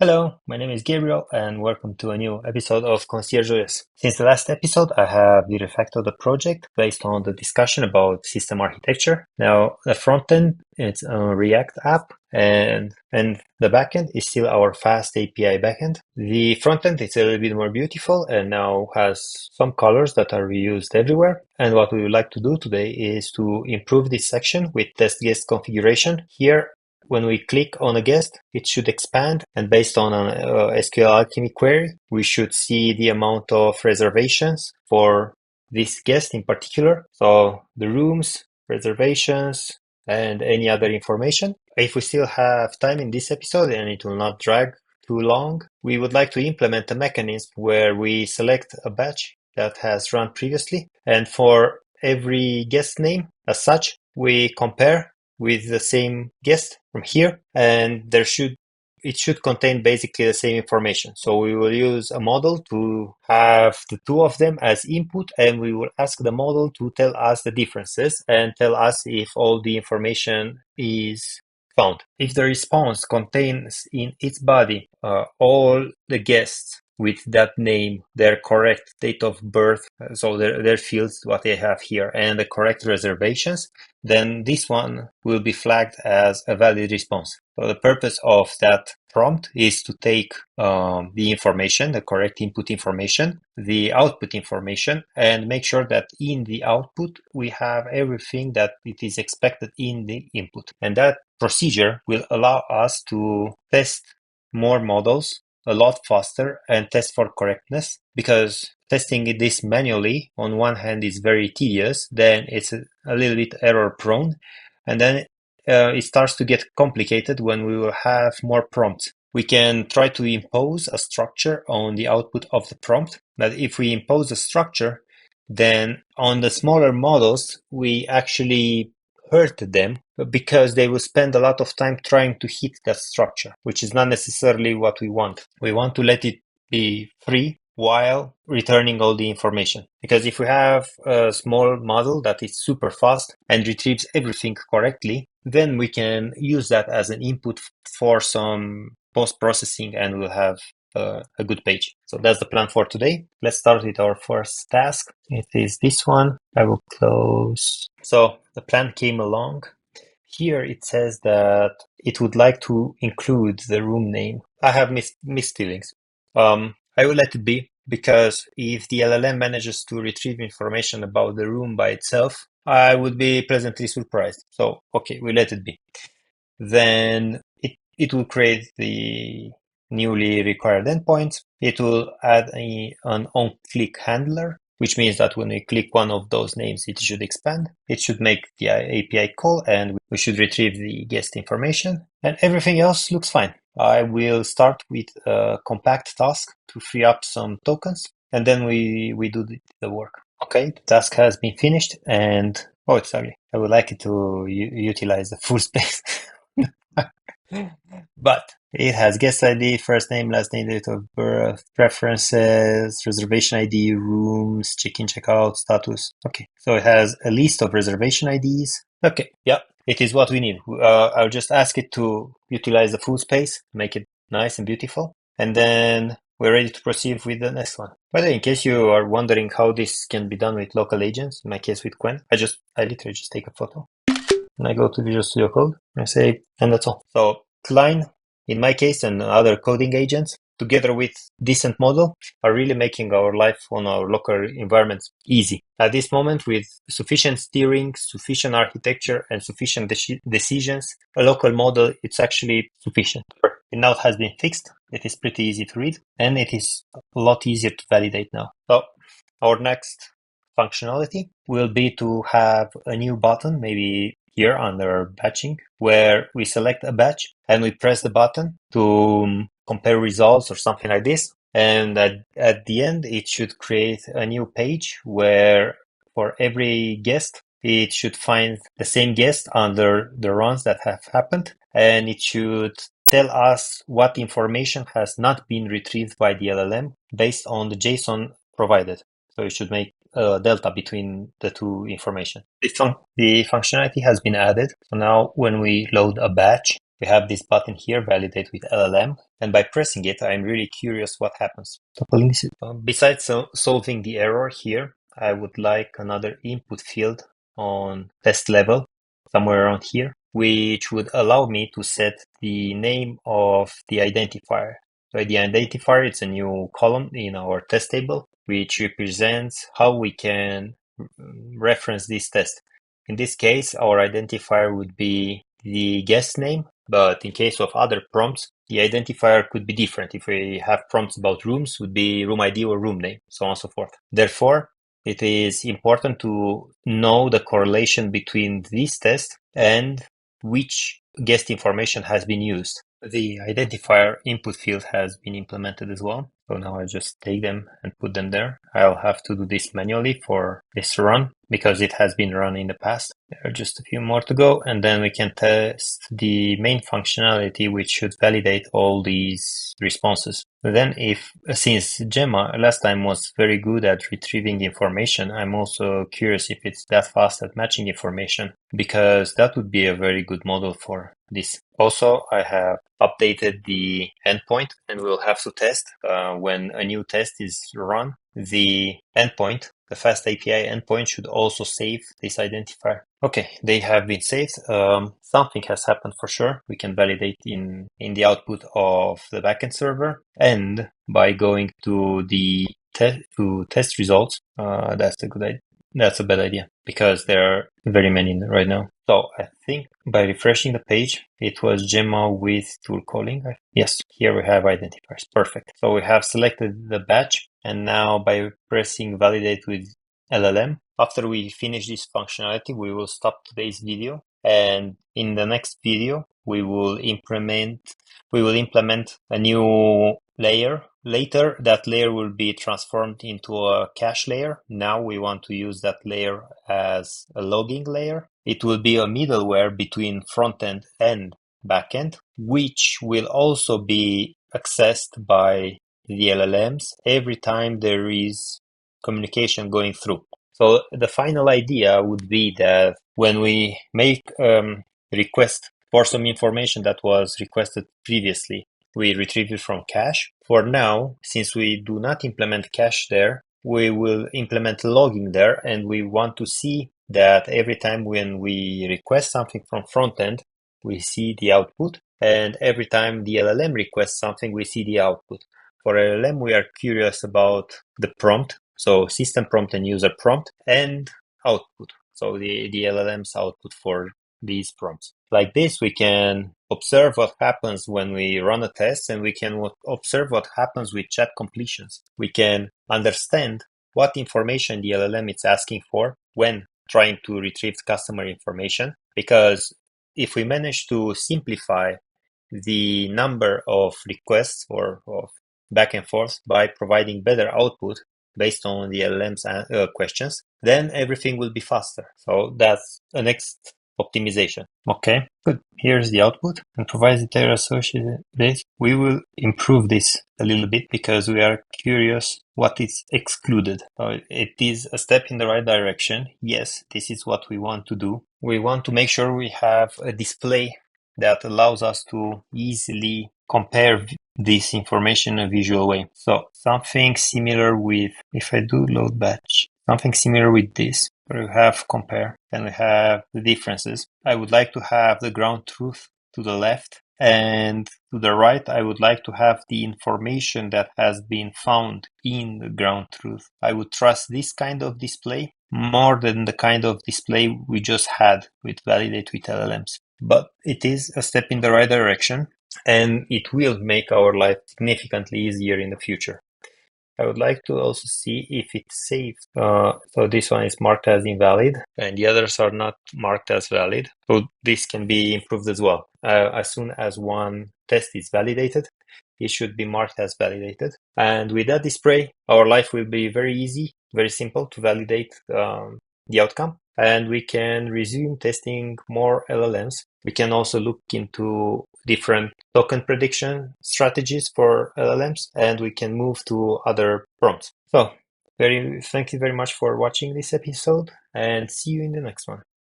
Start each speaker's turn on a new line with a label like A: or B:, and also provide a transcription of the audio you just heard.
A: Hello, my name is Gabriel and welcome to a new episode of Concierge.js. Since the last episode, I have refactored the project based on the discussion about system architecture. Now, the front end is a React app and the backend is still our fast API backend. The front end is a little bit more beautiful and now has some colors that are reused everywhere. And what we would like to do today is to improve this section with test guest configuration. Here, when we click on a guest, it should expand, and based on an SQL Alchemy query, we should see the amount of reservations for this guest in particular. So the rooms, reservations, and any other information. If we still have time in this episode and it will not drag too long, we would like to implement a mechanism where we select a batch that has run previously, and for every guest name as such, we compare with the same guest from here, and it should contain basically the same information. So we will use a model to have the two of them as input, and we will ask the model to tell us the differences and tell us if all the information is found. If the response contains in its body all the guests with that name, their correct date of birth, so their fields, what they have here, and the correct reservations, then this one will be flagged as a valid response. So the purpose of that prompt is to take the information, the correct input information, the output information, and make sure that in the output we have everything that it is expected in the input. And that procedure will allow us to test more models a lot faster and test for correctness, because testing this manually on one hand is very tedious, then it's a little bit error prone, and then it starts to get complicated when we will have more prompts. We can try to impose a structure on the output of the prompt, but if we impose a structure, then on the smaller models, we actually hurt them because they will spend a lot of time trying to hit that structure, which is not necessarily what we want. We want to let it be free while returning all the information. Because if we have a small model that is super fast and retrieves everything correctly, then we can use that as an input for some post-processing and we'll have a good page. So that's the plan for today. Let's start with our first task. It is this one. I will close. So the plan came along. Here it says that it would like to include the room name. I have mixed feelings. I will let it be, because if the LLM manages to retrieve information about the room by itself, I would be pleasantly surprised. So, okay, we let it be. Then it will create the newly required endpoints. It will add an on-click handler, which means that when we click one of those names, it should expand. It should make the API call, and we should retrieve the guest information. And everything else looks fine. I will start with a compact task to free up some tokens, and then we do the work. Okay, the task has been finished, and oh, it's ugly. I would like it to utilize the full space. But it has guest ID, first name, last name, date of birth, preferences, reservation ID, rooms, check-in, check-out, status. Okay, so it has a list of reservation IDs. Okay, yeah, it is what we need. I'll just ask it to utilize the full space, make it nice and beautiful, and then we're ready to proceed with the next one. By the way, in case you are wondering how this can be done with local agents, in my case with Quen, I literally just take a photo and I go to Visual Studio Code and say, and that's all. So Klein, in my case, and other coding agents, together with decent model, are really making our life on our local environments easy. At this moment, with sufficient steering, sufficient architecture, and sufficient decisions, a local model, it's actually sufficient. It now has been fixed. It is pretty easy to read, and it is a lot easier to validate now. So our next functionality will be to have a new button, maybe here under batching, where we select a batch and we press the button to compare results or something like this. And at the end, it should create a new page where for every guest, it should find the same guest under the runs that have happened. And it should tell us what information has not been retrieved by the LLM based on the JSON provided. So it should make a delta between the two information. The functionality has been added. So now when we load a batch, we have this button here, validate with LLM. And by pressing it, I'm really curious what happens. Besides solving the error here, I would like another input field on test level, somewhere around here, which would allow me to set the name of the identifier. So the identifier is a new column in our test table, which represents how we can reference this test. In this case, our identifier would be the guest name, but in case of other prompts, the identifier could be different. If we have prompts about rooms, would be room ID or room name, so on and so forth. Therefore, it is important to know the correlation between this test and which guest information has been used. The identifier input field has been implemented as well. So now I just take them and put them there. I'll have to do this manually for this run because it has been run in the past. There are just a few more to go, and then we can test the main functionality, which should validate all these responses. Then since Gemma last time was very good at retrieving information, I'm also curious if it's that fast at matching information, because that would be a very good model for this. Also, I have updated the endpoint, and we'll have to test when a new test is run. The endpoint, the fast API endpoint, should also save this identifier. Okay, they have been saved. Something has happened for sure. We can validate in the output of the backend server, and by going to the test results, that's a good idea. That's a bad idea because there are very many right now. So I think by refreshing the page, it was Gemma with tool calling. Yes, here we have identifiers. Perfect. So we have selected the batch, and now by pressing validate with LLM, after we finish this functionality, we will stop today's video. And in the next video, we will implement a new layer. Later, that layer will be transformed into a cache layer. Now we want to use that layer as a logging layer. It will be a middleware between frontend and backend, which will also be accessed by the LLMs every time there is communication going through. So the final idea would be that when we make request for some information that was requested previously, we retrieve it from cache. For now, since we do not implement cache there, we will implement logging there, and we want to see that every time when we request something from frontend, we see the output, and every time the LLM requests something, we see the output. For LLM, we are curious about the prompt, so system prompt and user prompt, and output, so the LLM's output for these prompts. Like this, we can observe what happens when we run a test, and we can observe what happens with chat completions. We can understand what information the LLM is asking for when trying to retrieve customer information, because if we manage to simplify the number of requests or of back and forth by providing better output based on the LLM's questions, then everything will be faster. So that's the next optimization. Okay, good. Here's the output, and provided they're associated with this, we will improve this a little bit because we are curious what is excluded. It is a step in the right direction. Yes, this is what we want to do. We want to make sure we have a display that allows us to easily compare this information in a visual way. So something similar with, if I do load batch, something similar with this, where we have compare and we have the differences. I would like to have the ground truth to the left, and to the right, I would like to have the information that has been found in the ground truth. I would trust this kind of display more than the kind of display we just had with validate with LLMs. But it is a step in the right direction, and it will make our life significantly easier in the future. I would like to also see if it's safe. So this one is marked as invalid, and the others are not marked as valid. So this can be improved as well. As soon as one test is validated, it should be marked as validated. And with that display, our life will be very easy, very simple to validate the outcome. And we can resume testing more LLMs. We can also look into different token prediction strategies for LLMs, and we can move to other prompts. So thank you very much for watching this episode, and see you in the next one.